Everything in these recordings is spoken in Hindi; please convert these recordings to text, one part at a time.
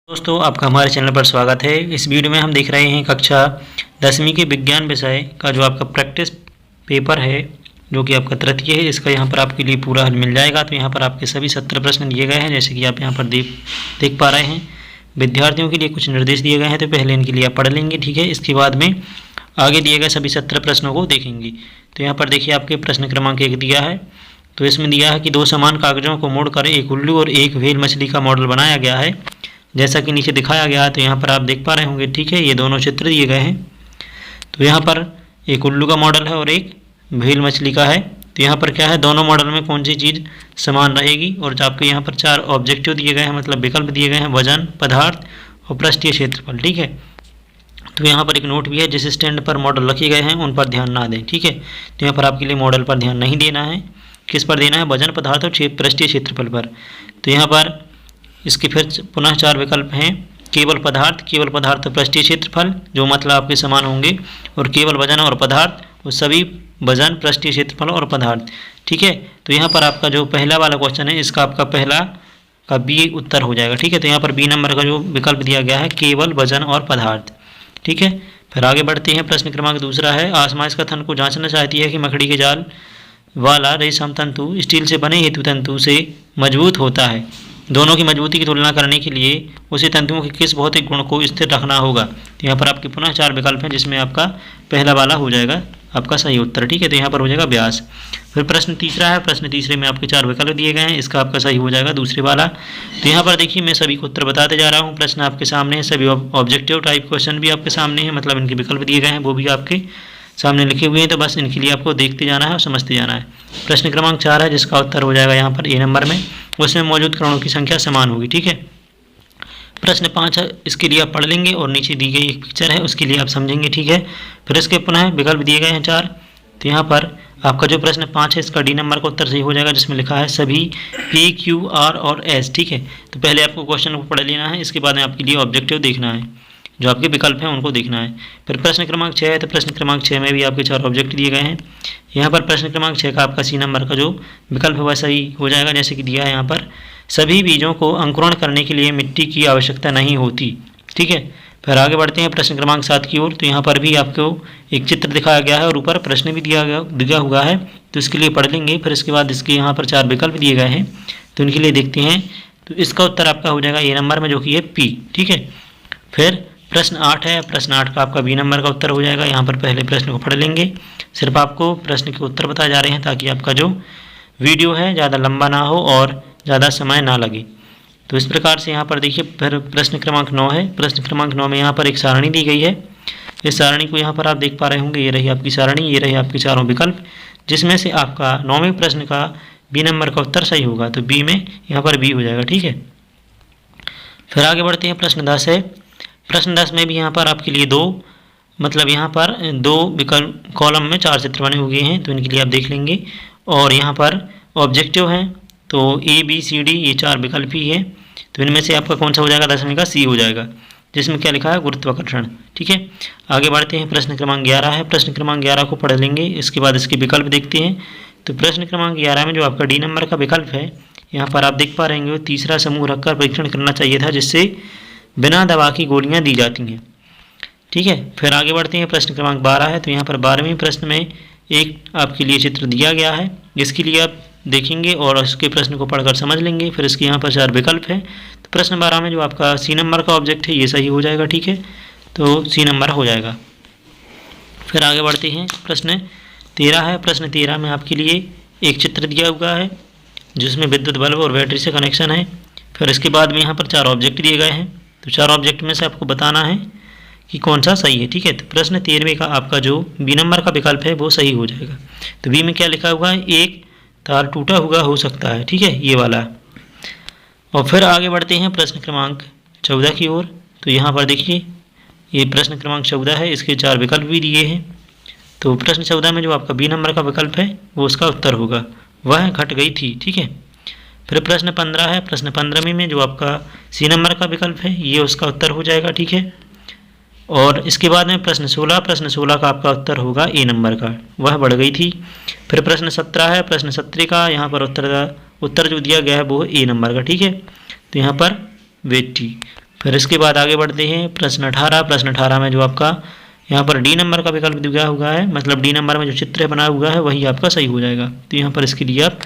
दोस्तों, आपका हमारे चैनल पर स्वागत है। इस वीडियो में हम देख रहे हैं कक्षा 10वीं के विज्ञान विषय का जो आपका प्रैक्टिस पेपर है, जो कि आपका तृतीय है। इसका यहाँ पर आपके लिए पूरा हल मिल जाएगा। तो यहाँ पर आपके सभी 17 प्रश्न दिए गए हैं, जैसे कि आप यहाँ पर देख पा रहे हैं। विद्यार्थियों के लिए कुछ निर्देश दिए गए हैं, तो पहले इनके लिए आप पढ़ लेंगे, ठीक है। इसके बाद में आगे दिए गए सभी 17 प्रश्नों को देखेंगे। तो यहाँ पर देखिए, आपके प्रश्न क्रमांक 1 दिया है। तो इसमें दिया है कि दो समान कागजों को मोड़कर एक उल्लू और एक व्हेल मछली का मॉडल बनाया गया है, जैसा कि नीचे दिखाया गया है। तो यहाँ पर आप देख पा रहे होंगे, ठीक है। ये दोनों चित्र दिए गए हैं। तो यहाँ पर एक उल्लू का मॉडल है और एक व्हेल मछली का है। तो यहाँ पर क्या है, दोनों मॉडल में कौन सी चीज़ समान रहेगी। और जो आपके यहाँ पर 4 ऑब्जेक्टिव दिए गए हैं, मतलब विकल्प दिए गए हैं, वजन, पदार्थ और पृष्ठीय क्षेत्रफल, ठीक है। तो यहाँ पर एक नोट भी है, जिस स्टैंड पर मॉडल रखे गए हैं उन पर ध्यान ना दें, ठीक है। तो यहाँ पर आपके लिए मॉडल पर ध्यान नहीं देना है। किस पर देना है, वजन, पदार्थ और पृष्ठीय क्षेत्रफल पर। तो यहाँ पर इसके फिर पुनः 4 विकल्प हैं। केवल पदार्थ और पृष्ठीय क्षेत्रफल, जो मतलब आपके समान होंगे, और केवल वजन और पदार्थ, वो सभी वजन, पृष्ठीय क्षेत्रफल और पदार्थ, ठीक है। तो यहाँ पर आपका जो पहला वाला क्वेश्चन है, इसका आपका पहला का बी उत्तर हो जाएगा, ठीक है। तो यहाँ पर बी नंबर का जो विकल्प दिया गया है, केवल वजन और पदार्थ, ठीक है। फिर आगे बढ़ते हैं। प्रश्न क्रमांक दूसरा है, आसमा इस कथन को जांचना चाहती है कि मकड़ी के जाल वाला रेशम तंतु स्टील से बने हेतु तंतु से मजबूत होता है। दोनों की मजबूती की तुलना करने के लिए उसे तंतुओं के किस भौतिक गुण को स्थिर रखना होगा। तो यहाँ पर आपके पुनः 4 विकल्प हैं, जिसमें आपका पहला वाला हो जाएगा आपका सही उत्तर, ठीक है। तो यहाँ पर हो जाएगा व्यास। फिर प्रश्न तीसरा है। प्रश्न तीसरे में आपके 4 विकल्प दिए गए हैं, इसका आपका सही हो जाएगा दूसरे वाला। तो यहाँ पर देखिए, मैं सभी को उत्तर बताते जा रहा हूँ। प्रश्न आपके सामने है, सभी ऑब्जेक्टिव टाइप क्वेश्चन भी आपके सामने है, मतलब इनके विकल्प दिए गए हैं वो भी आपके सामने लिखे हुए हैं। तो बस इनके लिए आपको देखते जाना है और समझते जाना है। प्रश्न क्रमांक 4 है, जिसका उत्तर हो जाएगा यहाँ पर ए नंबर में। उसमें मौजूद कणों की संख्या समान होगी, ठीक है। प्रश्न 5 है, इसके लिए आप पढ़ लेंगे, और नीचे दी गई एक पिक्चर है, उसके लिए आप समझेंगे, ठीक है। फिर इसके पुनः विकल्प दिए गए हैं 4। तो यहाँ पर आपका जो प्रश्न 5 है, इसका डी नंबर का उत्तर सही हो जाएगा, जिसमें लिखा है सभी पी, क्यू, आर और एस, ठीक है। तो पहले आपको क्वेश्चन को पढ़ लेना है, इसके बाद में आपके लिए ऑब्जेक्टिव देखना है, जो आपके विकल्प हैं उनको देखना है। फिर प्रश्न क्रमांक 6 है। तो प्रश्न क्रमांक 6 में भी आपके 4 ऑब्जेक्ट दिए गए हैं। यहाँ पर प्रश्न क्रमांक 6 का आपका सी नंबर का जो विकल्प है वह सही हो जाएगा, जैसे कि दिया है यहाँ पर, सभी बीजों को अंकुरण करने के लिए मिट्टी की आवश्यकता नहीं होती, ठीक है। फिर आगे बढ़ते हैं प्रश्न क्रमांक 7 की ओर। तो यहाँ पर भी आपको एक चित्र दिखाया गया है और ऊपर प्रश्न भी दिया हुआ है, तो इसके लिए पढ़ लेंगे। फिर इसके बाद इसके यहाँ पर 4 विकल्प दिए गए हैं, तो इनके लिए देखते हैं। तो इसका उत्तर आपका हो जाएगा ए नंबर में, जो कि है पी, ठीक है। फिर प्रश्न 8 है। प्रश्न 8 का आपका बी नंबर का उत्तर हो जाएगा। यहाँ पर पहले प्रश्न को पढ़ लेंगे, सिर्फ आपको प्रश्न के उत्तर बताए जा रहे हैं, ताकि आपका जो वीडियो है ज़्यादा लंबा ना हो और ज़्यादा समय ना लगे। तो इस प्रकार से यहाँ पर देखिए, फिर प्रश्न क्रमांक 9 है। प्रश्न क्रमांक 9 में यहाँ पर एक सारणी दी गई है। इस सारणी को यहाँ पर आप देख पा रहे होंगे, ये रही आपकी सारणी, ये रही आपके 4 विकल्प, जिसमें से आपका 9वें प्रश्न का बी नंबर का उत्तर सही होगा। तो बी में यहाँ पर बी हो जाएगा, ठीक है। फिर आगे बढ़ते हैं। प्रश्न 10 है। प्रश्न 10 में भी यहाँ पर आपके लिए यहाँ पर 2 विकल्प कॉलम में 4 चित्र बने हुए हैं, तो इनके लिए आप देख लेंगे। और यहाँ पर ऑब्जेक्टिव हैं, तो ए, बी, सी, डी, ये 4 विकल्प ही है। तो इनमें से आपका कौन सा हो जाएगा, 10वीं का सी हो जाएगा, जिसमें क्या लिखा है, गुरुत्वाकर्षण, ठीक है। आगे बढ़ते हैं। प्रश्न क्रमांक 11 है। प्रश्न क्रमांक 11 को पढ़ लेंगे, इसके बाद इसके विकल्प देखते हैं। तो प्रश्न क्रमांक 11 में जो आपका डी नंबर का विकल्प है, यहाँ पर आप देख पा रहे होंगे, तीसरा समूह रखकर परीक्षण करना चाहिए था, जिससे बिना दवा की गोलियां दी जाती हैं, ठीक है। फिर आगे बढ़ते हैं। प्रश्न क्रमांक 12 है। तो यहाँ पर 12वें प्रश्न में एक आपके लिए चित्र दिया गया है, जिसके लिए आप देखेंगे और उसके प्रश्न को पढ़कर समझ लेंगे। फिर इसके यहाँ पर 4 विकल्प हैं। तो प्रश्न 12 में जो आपका सी नंबर का ऑब्जेक्ट है, ये सही हो जाएगा, ठीक है। तो सी नंबर हो जाएगा। फिर आगे बढ़ते हैं। प्रश्न 13 है। प्रश्न 13 में आपके लिए एक चित्र दिया हुआ है, जिसमें विद्युत बल्ब और बैटरी से कनेक्शन है। फिर इसके बाद में यहाँ पर 4 ऑब्जेक्ट दिए गए हैं, तो 4 ऑब्जेक्ट में से आपको बताना है कि कौन सा सही है, ठीक है। तो प्रश्न 13वें का आपका जो बी नंबर का विकल्प है वो सही हो जाएगा। तो बी में क्या लिखा हुआ है, एक तार टूटा हुआ हो सकता है, ठीक है, ये वाला। और फिर आगे बढ़ते हैं प्रश्न क्रमांक 14 की ओर। तो यहाँ पर देखिए, ये प्रश्न क्रमांक 14 है, इसके 4 विकल्प भी दिए हैं। तो प्रश्न 14 में जो आपका बी नंबर का विकल्प है वो उसका उत्तर होगा, वह घट गई थी, ठीक है। फिर प्रश्न 15 है। प्रश्न 15 में जो आपका सी नंबर का विकल्प है, ये उसका उत्तर हो जाएगा, ठीक है। और इसके बाद में प्रश्न 16 का आपका उत्तर होगा ए नंबर का, वह बढ़ गई थी। फिर प्रश्न 17 है। प्रश्न 17 का यहाँ पर उत्तर जो दिया गया है वो ए नंबर का, ठीक है। तो यहाँ पर बेटी। फिर इसके बाद आगे बढ़ते हैं प्रश्न 18। प्रश्न 18 में जो आपका यहाँ पर डी नंबर का विकल्प दिया हुआ है, मतलब डी नंबर में जो चित्र बना हुआ है वही आपका सही हो जाएगा। तो यहाँ पर इसके लिए आप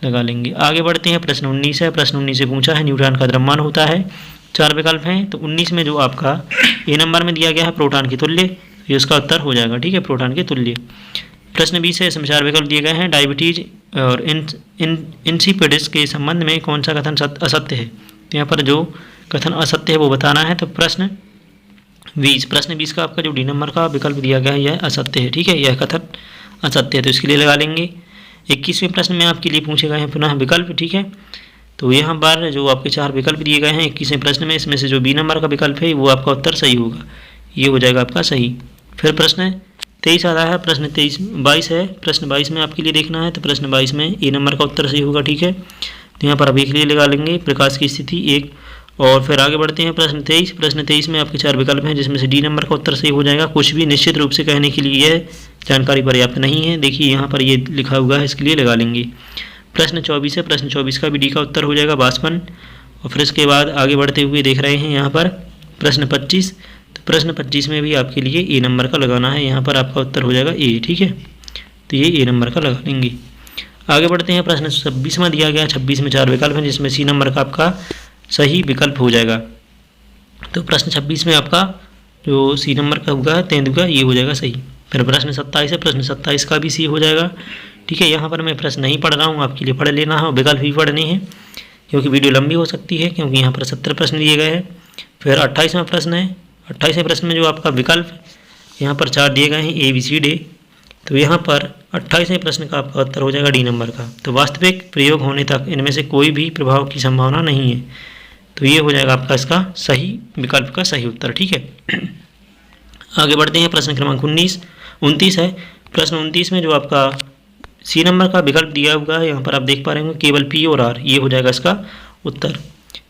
लगा लेंगे। आगे बढ़ते हैं प्रश्न 19 है। प्रश्न 19 से पूछा है न्यूट्रॉन का द्रव्यमान होता है, 4 विकल्प हैं। तो 19 में जो आपका ए नंबर में दिया गया है प्रोटॉन के तुल्य, तो इसका उत्तर हो जाएगा, ठीक है, प्रोटॉन के तुल्य। प्रश्न 20 है, इसमें 4 विकल्प दिए गए हैं। डायबिटीज और इंसिपिडिस के संबंध में कौन सा कथन असत्य है। तो यहाँ पर जो कथन असत्य है वो बताना है। तो प्रश्न 20 का आपका जो डी नंबर का विकल्प दिया गया है यह असत्य है, ठीक है, यह कथन असत्य है, तो इसके लिए लगा लेंगे। 21वें प्रश्न में आपके लिए पूछे गए हैं पुनः विकल्प, ठीक है। तो यहाँ पर जो आपके 4 विकल्प दिए गए हैं 21वें प्रश्न में, इसमें से जो बी नंबर का विकल्प है वो आपका उत्तर सही होगा, ये हो जाएगा आपका सही। फिर प्रश्न 23 आता है। प्रश्न 22 है। प्रश्न 22 में आपके लिए देखना है। तो प्रश्न 22 में ए नंबर का उत्तर सही होगा, ठीक है। तो यहाँ पर अभी के लिए लगा लेंगे प्रकाश की स्थिति 1। और फिर आगे बढ़ते हैं प्रश्न 23। प्रश्न 23 में आपके 4 विकल्प हैं जिसमें से डी नंबर का उत्तर सही हो जाएगा। कुछ भी निश्चित रूप से कहने के लिए यह जानकारी पर्याप्त नहीं है, देखिए यहाँ पर ये लिखा हुआ है, इसके लिए लगा लेंगे। प्रश्न 24 है। प्रश्न 24 का भी डी का उत्तर हो जाएगा वाष्पन। और फिर इसके बाद आगे बढ़ते हुए देख रहे हैं यहाँ पर प्रश्न 25। तो प्रश्न 25 में भी आपके लिए ए नंबर का लगाना है, यहाँ पर आपका उत्तर हो जाएगा ए, ठीक है। तो ये ए नंबर का लगा लेंगे। आगे बढ़ते हैं प्रश्न 26 में दिया गया 26 में 4 विकल्प हैं जिसमें सी नंबर का आपका सही विकल्प हो जाएगा। तो प्रश्न 26 में आपका जो सी नंबर का होगा तेंदुआ, ये हो जाएगा सही। फिर प्रश्न 27 है। प्रश्न 27 का भी सी हो जाएगा, ठीक है। यहाँ पर मैं प्रश्न नहीं पढ़ रहा हूँ, आपके लिए पढ़ लेना है और विकल्प भी पढ़ने हैं क्योंकि वीडियो लंबी हो सकती है, क्योंकि यहाँ पर 70 प्रश्न दिए गए हैं। फिर 28वां प्रश्न है। 28वें प्रश्न में जो आपका विकल्प यहाँ पर 4 दिए गए हैं ए बी सी डी, तो यहाँ पर 28वें प्रश्न का आपका उत्तर हो जाएगा डी नंबर का। तो वास्तविक प्रयोग होने तक इनमें से कोई भी प्रभाव की संभावना नहीं है, तो ये हो जाएगा आपका इसका सही विकल्प का सही उत्तर, ठीक है। आगे बढ़ते हैं प्रश्न क्रमांक 29 है। प्रश्न 29 में जो आपका सी नंबर का विकल्प दिया हुआ है यहाँ पर आप देख पा रहे होंगे केवल पी और आर, ये हो जाएगा इसका उत्तर।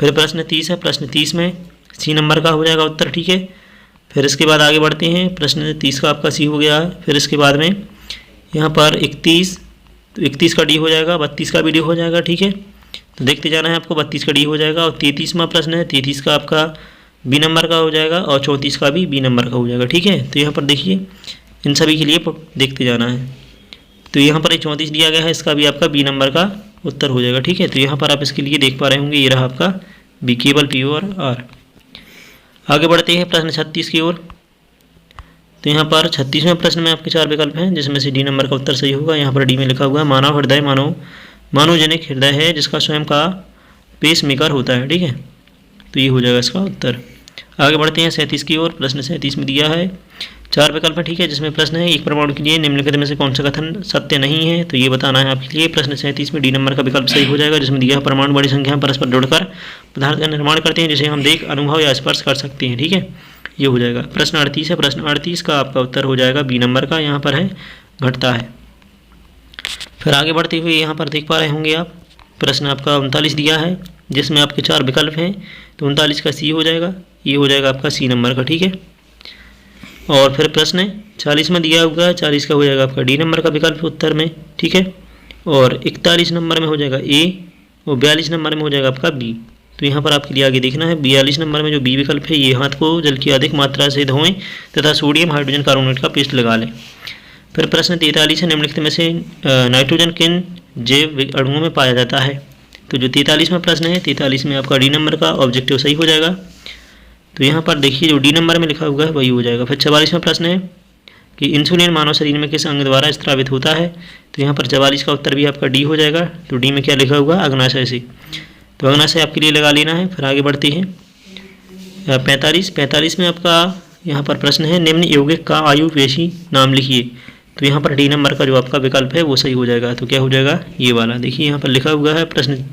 फिर प्रश्न 30 है। प्रश्न 30 में सी नंबर का हो जाएगा उत्तर, ठीक है। फिर इसके बाद आगे बढ़ते हैं प्रश्न 30 का आपका सी हो गया है। फिर इसके बाद में यहाँ पर 31, तो 31 का डी हो जाएगा, 32 का भी डी हो जाएगा, ठीक है। तो देखते जाना है आपको, 32 का डी हो जाएगा। और 33वां प्रश्न है, 33 का आपका बी नंबर का हो जाएगा और 34 का भी बी नंबर का हो जाएगा, ठीक है। तो यहाँ पर देखिए इन सभी के लिए देखते जाना है। तो यहाँ पर 34 दिया गया है, इसका भी आपका बी नंबर का उत्तर हो जाएगा, ठीक है। तो यहाँ पर आप इसके लिए देख पा रहे होंगे, ये रहा आपका बी, केवल पी और आर। आगे बढ़ते हैं प्रश्न 36 की ओर। तो यहाँ पर 36वें प्रश्न में आपके 4 विकल्प हैं जिसमें से डी नंबर का उत्तर सही होगा। यहाँ पर डी में लिखा हुआ है मानव हृदय मानवजनिक हृदय है जिसका स्वयं का पेस मेकर होता है, ठीक है। तो ये हो जाएगा इसका उत्तर। आगे बढ़ते हैं 37 की ओर। प्रश्न 37 में दिया है 4 विकल्प है, ठीक है, जिसमें प्रश्न है एक परमाणु के लिए निम्नलिखित में से कौन सा कथन सत्य नहीं है, तो ये बताना है आपके लिए। प्रश्न 37 में डी नंबर का विकल्प सही हो जाएगा जिसमें दिया परमाणु बड़ी संख्या में परस्पर जुड़कर पदार्थ का निर्माण करते हैं जिसे हम देख, अनुभव या स्पर्श कर सकते हैं, ठीक है, ये हो जाएगा। प्रश्न 38 है। प्रश्न 38 का आपका उत्तर हो जाएगा बी नंबर का, यहाँ पर है घटता है। फिर आगे बढ़ते हुए यहाँ पर देख पा रहे होंगे आप प्रश्न आपका 39 दिया है जिसमें आपके 4 विकल्प हैं। तो 39 का सी हो जाएगा, ये हो जाएगा आपका सी नंबर का, ठीक है। और फिर प्रश्न 40 में दिया हुआ है, 40 का हो जाएगा आपका डी नंबर का विकल्प उत्तर में, ठीक है। और 41 नंबर में हो जाएगा ए और 42 नंबर में हो जाएगा आपका बी। तो यहाँ पर आपके लिए आगे देखना है 42 नंबर में जो बी विकल्प है, ये हाथ को जल की अधिक मात्रा से धोएं तथा सोडियम हाइड्रोजन कार्बोनेट का पेस्ट लगा लें। फिर प्रश्न 43 है, निम्नलिखित में से नाइट्रोजन किन जैव अणुओं में पाया जाता है। तो जो 43वां प्रश्न है, 43 में आपका डी नंबर का ऑब्जेक्टिव सही हो जाएगा। तो यहाँ पर देखिए जो डी नंबर में लिखा हुआ है वही हो जाएगा। फिर 44वां प्रश्न है कि इंसुलिन मानव शरीर में किस अंग द्वारा स्रावित होता है। तो यहाँ पर 44 का उत्तर भी आपका डी हो जाएगा। तो डी में क्या लिखा हुआ, अग्नाशय से, तो अग्नाशय आपके लिए लगा लेना है। फिर आगे बढ़ते हैं 45 में आपका यहाँ पर प्रश्न है निम्न यौगिक का आयु पेशी नाम लिखिए। तो यहाँ पर डी नंबर का जो आपका विकल्प है वो सही हो जाएगा। तो क्या हो जाएगा, ये वाला, देखिए यहाँ पर लिखा हुआ है। प्रश्न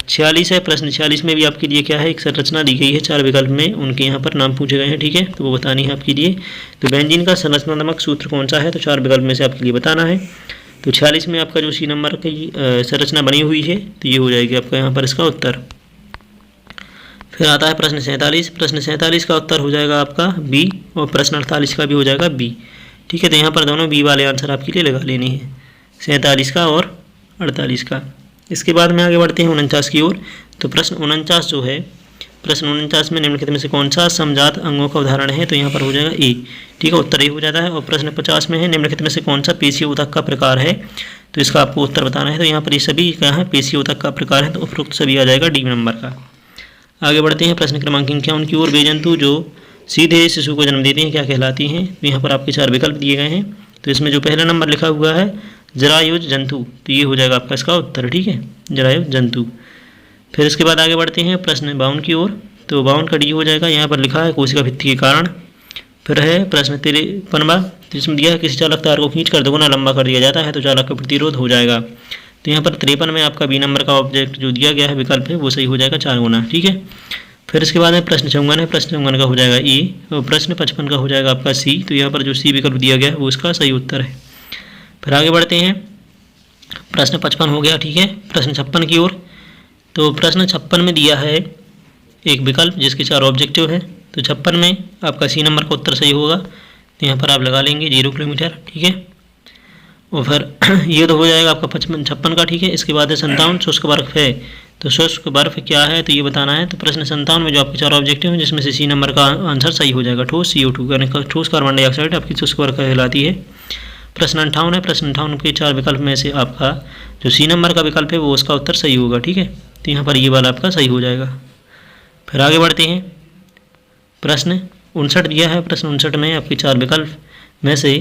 46 है। प्रश्न 46 में भी आपके लिए क्या है, एक संरचना दी गई है 4 विकल्प में, उनके यहाँ पर नाम पूछे गए हैं, ठीक है, तो वो बतानी है आपके लिए। तो बेंजीन का संरचनात्मक सूत्र कौन सा है, तो 4 विकल्प में से आपके लिए बताना है। तो 46 में आपका जो सी नंबर की संरचना बनी हुई है, तो ये हो जाएगी आपका यहाँ पर इसका उत्तर। फिर आता है प्रश्न 47। प्रश्न 47 का उत्तर हो जाएगा आपका बी और प्रश्न 48 का भी हो जाएगा बी, ठीक है। तो यहाँ पर दोनों बी वाले आंसर आपके लिए लगा लेने हैं, 47 का और 48 का। इसके बाद में आगे बढ़ते हैं 49 की ओर। तो प्रश्न 49 जो है, प्रश्न 49 में निम्नलिखित में से कौन सा समजात अंगों का उदाहरण है, तो यहाँ पर हो जाएगा ए। ठीक है, उत्तर ए हो जाता है। और प्रश्न 50 में है निम्नलिखित में से कौन सा पेशीय ऊतक का प्रकार है, तो इसका आपको उत्तर बताना है। तो यहाँ पर ये सभी क्या है, पेशीय ऊतक का प्रकार है, तो उपरोक्त सभी आ जाएगा डी नंबर का। आगे बढ़ते हैं प्रश्न क्रमांक 51 की ओर। वे जंतु जो सीधे शिशु को जन्म देते हैं क्या कहलाती हैं, तो यहाँ पर आपके 4 विकल्प दिए गए हैं। तो इसमें जो पहला नंबर लिखा हुआ है जरायुज जंतु, तो ये हो जाएगा आपका इसका उत्तर। ठीक है, जरायुज जंतु। फिर इसके बाद आगे बढ़ते हैं प्रश्न 52 की ओर। तो 52 का डी हो जाएगा, यहाँ पर लिखा है कोशिका भित्ति के कारण। फिर है प्रश्न 53वां, तो इसमें दिया है किसी चालक तार को खींच कर दोगुना लंबा कर दिया जाता है तो चालक का प्रतिरोध हो जाएगा। तो यहाँ पर 53 में आपका बी नंबर का ऑब्जेक्ट जो दिया गया है विकल्प है वो सही हो जाएगा 4 गुना। ठीक है, फिर इसके बाद में प्रश्न 54 है, प्रश्न 54 का हो जाएगा ए और प्रश्न 55 का हो जाएगा आपका सी। तो यहाँ पर जो सी विकल्प दिया गया है वो इसका सही उत्तर है। फिर आगे बढ़ते हैं, प्रश्न 55 हो गया। ठीक है, प्रश्न 56 की ओर। तो प्रश्न 56 में दिया है एक विकल्प जिसके 4 ऑब्जेक्टिव है। तो 56 में आपका सी नंबर का उत्तर सही होगा, तो यहाँ पर आप लगा लेंगे 0 किलोमीटर। ठीक है, और फिर ये तो हो जाएगा आपका 56 का। ठीक है, इसके बाद है 57 शुष्क बर्फ है, तो शुष्क बर्फ क्या है तो ये बताना है। तो प्रश्न 57 में जो आपके 4 ऑब्जेक्टिव हैं जिसमें से सी नंबर का आंसर सही हो जाएगा, ठोस CO2 यानी ठोस कार्बन डाइऑक्साइड आपकी शुष्क बर्फ कहलाती है। प्रश्न 58 है, प्रश्न 58 के 4 विकल्प में से आपका जो सी नंबर का विकल्प है वो उसका उत्तर सही होगा। ठीक है, तो यहाँ पर ये वाला आपका सही हो जाएगा। फिर आगे बढ़ते हैं, प्रश्न 59 दिया है। प्रश्न 59 में आपके 4 विकल्प में से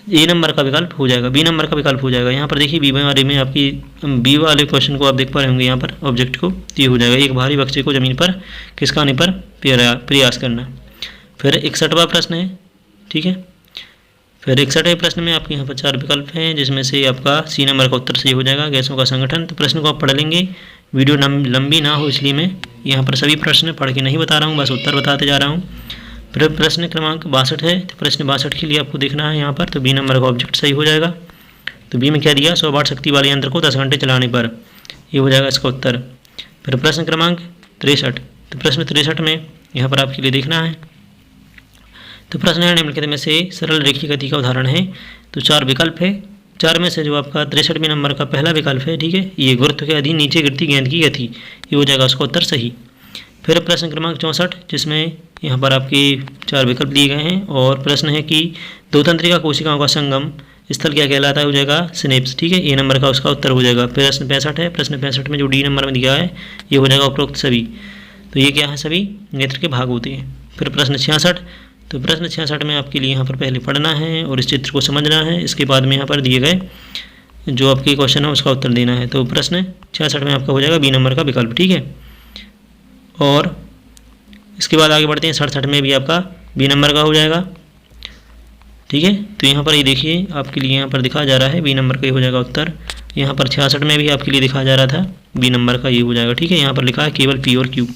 ए नंबर का विकल्प हो जाएगा, बी नंबर का विकल्प हो जाएगा। यहाँ पर देखिए बी वाले में आपकी बी वाले क्वेश्चन को आप देख पा रहे होंगे यहाँ पर ऑब्जेक्ट को, ये हो जाएगा एक भारी बक्से को जमीन पर खिसकाने पर प्रयास करना। फिर 61वां प्रश्न है। ठीक है, फिर 61वें प्रश्न में आपके यहाँ पर 4 विकल्प हैं जिसमें से आपका सी नंबर का उत्तर सही हो जाएगा, गैसों का संगठन। तो प्रश्न को आप पढ़ लेंगे, वीडियो लंबी ना हो इसलिए मैं यहाँ पर सभी प्रश्न पढ़ के नहीं बता रहा हूँ, बस उत्तर बताते जा रहा हूँ। फिर प्रश्न क्रमांक 62 है। तो प्रश्न 62 के लिए आपको देखना है यहाँ पर, तो बी नंबर का ऑब्जेक्ट सही हो जाएगा। तो बी में क्या दिया, 100 वाट शक्ति वाले यंत्र को 10 घंटे चलाने पर, ये हो जाएगा इसका उत्तर। फिर प्रश्न क्रमांक 63, तो प्रश्न 63 में यहाँ पर आपके लिए देखना है। तो प्रश्न है निम्नलिखित में से सरल रेखीय गति का उदाहरण है। तो 4 विकल्प है, 4 में से जो आपका 63वें नंबर का पहला विकल्प है, ठीक है, ये गुरुत्व के अधीन नीचे गिरती गेंद की गति, ये हो जाएगा उसका उत्तर सही। फिर प्रश्न क्रमांक 64 जिसमें यहाँ पर आपके 4 विकल्प दिए गए हैं और प्रश्न है कि 2 तंत्रिका कोशिकाओं का संगम स्थल क्या कहलाता है, हो जाएगा सिनेप्स। ठीक है, ए नंबर का उसका उत्तर हो जाएगा। प्रश्न 65 है, प्रश्न 65 में जो डी नंबर में दिया है ये हो जाएगा उपरोक्त सभी। तो ये क्या है, सभी नेत्र के भाग होते हैं। फिर प्रश्न 66, तो प्रश्न 66 में आपके लिए यहाँ पर पहले पढ़ना है और इस चित्र को समझना है, इसके बाद में यहाँ पर दिए गए जो आपके क्वेश्चन है उसका उत्तर देना है। तो प्रश्न 66 में आपका हो जाएगा बी नंबर का विकल्प। ठीक है, और इसके बाद आगे बढ़ते हैं 67 में भी आपका बी नंबर का हो जाएगा। ठीक है, तो यहाँ पर ये देखिए आपके लिए यहाँ पर दिखा जा रहा है बी नंबर का ही हो जाएगा उत्तर। यहाँ पर 66 में भी आपके लिए दिखा जा रहा था बी नंबर का ये हो जाएगा। ठीक है, यहाँ पर लिखा है केवल पी और क्यू।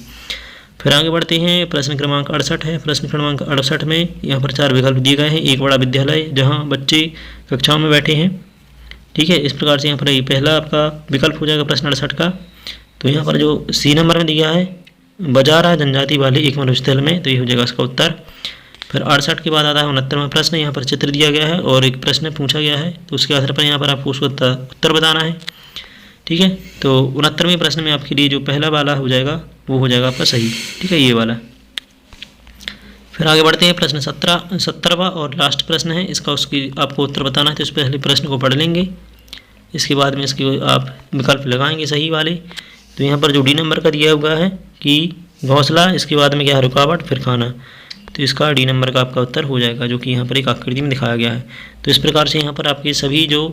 फिर आगे बढ़ते हैं, प्रश्न क्रमांक 68 है। प्रश्न क्रमांक 68 में यहाँ पर 4 विकल्प दिए गए हैं। एक बड़ा विद्यालय जहाँ बच्चे कक्षाओं में बैठे हैं। ठीक है, इस प्रकार से यहाँ पर ये पहला आपका विकल्प हो जाएगा प्रश्न 68 का। तो यहाँ पर जो सी नंबर में दिया है बजारा जनजाति वाले एक मरुस्थल में, तो ये हो जाएगा इसका उत्तर। फिर 68 के बाद आता है 69वां प्रश्न। यहाँ पर चित्र दिया गया है और एक प्रश्न पूछा गया है, तो उसके आधार पर यहाँ पर आपको उसको उत्तर बताना है। ठीक है, तो 69वें प्रश्न में आपके लिए जो पहला वाला हो जाएगा वो हो जाएगा आपका सही। ठीक है, ये वाला। फिर आगे बढ़ते हैं, प्रश्न 17वां और लास्ट प्रश्न है, इसका उसकी आपको उत्तर बताना है। तो इस पहले प्रश्न को पढ़ लेंगे, इसके बाद में इसके आप विकल्प लगाएंगे सही वाले। तो यहाँ पर जो डी नंबर का दिया हुआ है कि घोंसला, इसके बाद में क्या है रुकावट, फिर खाना, तो इसका डी नंबर का आपका उत्तर हो जाएगा, जो कि यहाँ पर एक आकृति में दिखाया गया है। तो इस प्रकार से यहाँ पर आपके सभी जो